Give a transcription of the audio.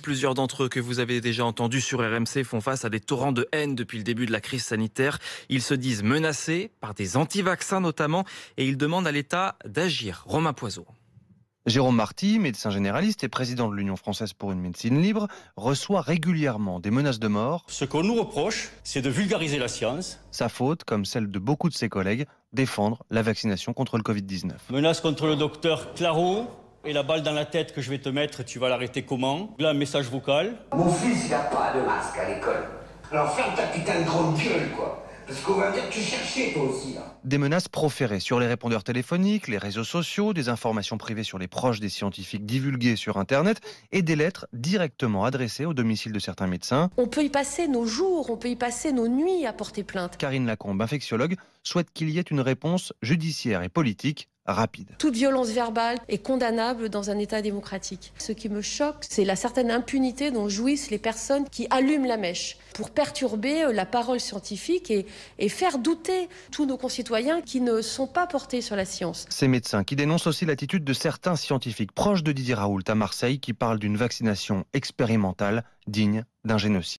Plusieurs d'entre eux que vous avez déjà entendus sur RMC font face à des torrents de haine depuis le début de la crise sanitaire. Ils se disent menacés par des anti-vaccins notamment et ils demandent à l'État d'agir. Romain Poiseau. Jérôme Marty, médecin généraliste et président de l'Union française pour une médecine libre, reçoit régulièrement des menaces de mort. Ce qu'on nous reproche, c'est de vulgariser la science. Sa faute, comme celle de beaucoup de ses collègues, défendre la vaccination contre le Covid-19. Menace contre le docteur Claro. Et la balle dans la tête que je vais te mettre, tu vas l'arrêter comment? Là, un message vocal. Mon fils, il n'a pas de masque à l'école. Alors ferme ta putain de grande gueule, quoi. Parce qu'on va me dire que tu cherchais, toi aussi, là. Des menaces proférées sur les répondeurs téléphoniques, les réseaux sociaux, des informations privées sur les proches des scientifiques divulguées sur Internet et des lettres directement adressées au domicile de certains médecins. On peut y passer nos jours, on peut y passer nos nuits à porter plainte. Karine Lacombe, infectiologue, souhaite qu'il y ait une réponse judiciaire et politique rapide. Toute violence verbale est condamnable dans un État démocratique. Ce qui me choque, c'est la certaine impunité dont jouissent les personnes qui allument la mèche pour perturber la parole scientifique et faire douter tous nos concitoyens qui ne sont pas portés sur la science. Ces médecins qui dénoncent aussi l'attitude de certains scientifiques proches de Didier Raoult à Marseille qui parlent d'une vaccination expérimentale digne d'un génocide.